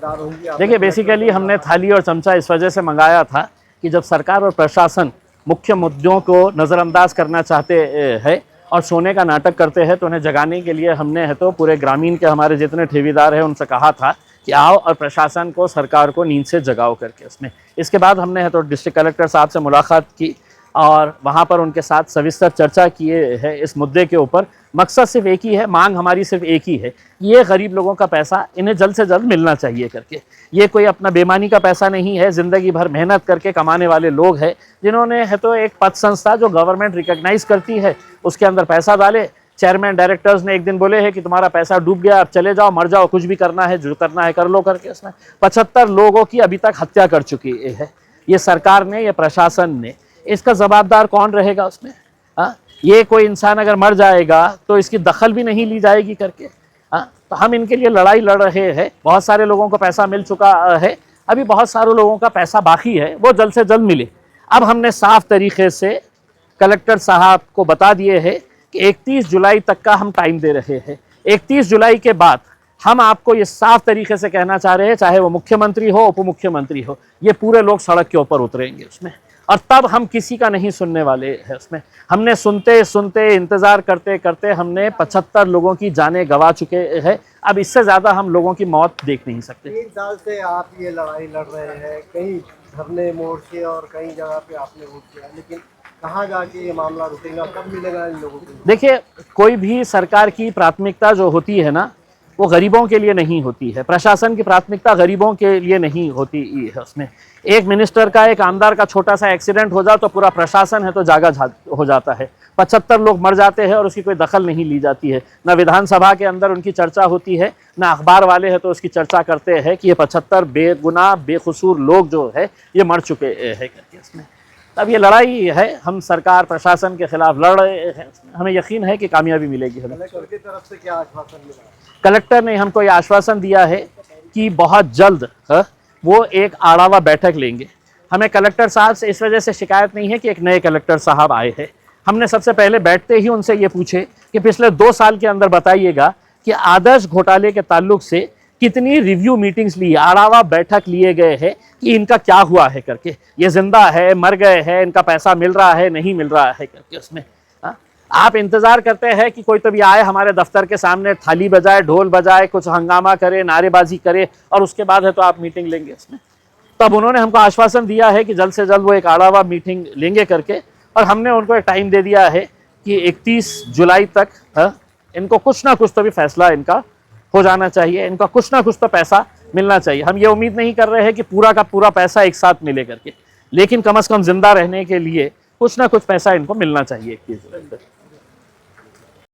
जिम्मेदार होंगी? देखिए, बेसिकली हमने थाली और चमचा इस वजह से मंगाया था कि जब सरकार और प्रशासन मुख्य मुद्दों को नज़रअंदाज करना चाहते हैं और सोने का नाटक करते हैं, तो उन्हें जगाने के लिए हमने है तो पूरे ग्रामीण के हमारे जितने ठेकेदार हैं उनसे कहा था कि आओ और प्रशासन को, सरकार को नींद से जगाओ करके। उसमें इसके बाद हमने है तो डिस्ट्रिक्ट कलेक्टर साहब से मुलाकात की और वहाँ पर उनके साथ सविस्तर चर्चा किए है इस मुद्दे के ऊपर। मकसद सिर्फ एक ही है, मांग हमारी सिर्फ एक ही है, ये गरीब लोगों का पैसा इन्हें जल्द से जल्द मिलना चाहिए करके। ये कोई अपना बेमानी का पैसा नहीं है, ज़िंदगी भर मेहनत करके कमाने वाले लोग हैं जिन्होंने है तो एक पद संस्था जो गवर्नमेंट रिकॉग्नाइज करती है उसके अंदर पैसा डाले। चेयरमैन डायरेक्टर्स ने एक दिन बोले हैं कि तुम्हारा पैसा डूब गया, अब चले जाओ, मर जाओ, कुछ भी करना है, जो करना है कर लो करके। उसने 75 लोगों की अभी तक हत्या कर चुकी है ये सरकार ने, ये प्रशासन ने। इसका जवाबदार कौन रहेगा उसमें? ये कोई इंसान अगर मर जाएगा तो इसकी दखल भी नहीं ली जाएगी करके। तो हम इनके लिए लड़ाई लड़ रहे हैं। बहुत सारे लोगों को पैसा मिल चुका है, अभी बहुत सारे लोगों का पैसा बाकी है, वो जल्द से जल्द मिले। अब हमने साफ तरीके से कलेक्टर साहब को बता दिए हैं कि 31 जुलाई तक का हम टाइम दे रहे हैं। 31 जुलाई के बाद हम आपको ये साफ तरीके से कहना चाह रहे हैं, चाहे वो मुख्यमंत्री हो, उप मुख्यमंत्री हो, ये पूरे लोग सड़क के ऊपर उतरेंगे उसमें, और तब हम किसी का नहीं सुनने वाले हैं उसमें। हमने सुनते सुनते, इंतज़ार करते करते हमने 75 लोगों की जानें गंवा चुके हैं। अब इससे ज़्यादा हम लोगों की मौत देख नहीं सकते। 3 साल से आप ये लड़ाई लड़ रहे हैं, कई धरने मोर्चे और कई जगह पे आपने वोट किया, लेकिन कहाँ जाके ये मामला रुकेगा, कब मिलेगा इन लोगों को? देखिए, कोई भी सरकार की प्राथमिकता जो होती है ना, वो गरीबों के लिए नहीं होती है। प्रशासन की प्राथमिकता गरीबों के लिए नहीं होती है उसमें। एक मिनिस्टर का, एक आमदार का छोटा सा एक्सीडेंट हो जाए तो पूरा प्रशासन है तो जागा हो जाता है। 75 लोग मर जाते हैं और उसकी कोई दखल नहीं ली जाती है। ना विधानसभा के अंदर उनकी चर्चा होती है, ना अखबार वाले हैं तो उसकी चर्चा करते हैं कि ये 75 बेगुनाह बेकसूर लोग जो है ये मर चुके हैं करके इसमें। तब ये लड़ाई है, हम सरकार प्रशासन के खिलाफ लड़ रहे हैं। हमें यकीन है कि कामयाबी मिलेगी हमें। कलेक्टर की तरफ से क्या आश्वासन मिला? कलेक्टर ने हमको ये आश्वासन दिया है कि बहुत जल्द वो एक आढ़ावा बैठक लेंगे। हमें कलेक्टर साहब से इस वजह से शिकायत नहीं है कि एक नए कलेक्टर साहब आए हैं। हमने सबसे पहले बैठते ही उनसे ये पूछे कि पिछले 2 साल के अंदर बताइएगा कि आदर्श घोटाले के ताल्लुक से कितनी रिव्यू मीटिंग्स ली, आढ़ावा बैठक लिए गए हैं कि इनका क्या हुआ है करके, ये जिंदा है, मर गए हैं, इनका पैसा मिल रहा है, नहीं मिल रहा है करके उसमें। आप इंतज़ार करते हैं कि कोई तो भी आए हमारे दफ्तर के सामने, थाली बजाए, ढोल बजाए, कुछ हंगामा करे, नारेबाजी करे और उसके बाद है तो आप मीटिंग लेंगे इसमें। तब उन्होंने हमको आश्वासन दिया है कि जल्द से जल्द वो एक आढ़ावा मीटिंग लेंगे करके, और हमने उनको एक टाइम दे दिया है कि 31 जुलाई तक इनको कुछ ना कुछ तो भी फैसला इनका हो जाना चाहिए, इनका कुछ ना कुछ तो पैसा मिलना चाहिए। हम ये उम्मीद नहीं कर रहे हैं कि पूरा का पूरा पैसा एक साथ मिले करके, लेकिन कम से कम जिंदा रहने के लिए कुछ ना कुछ पैसा इनको मिलना चाहिए 31 जुलाई तक।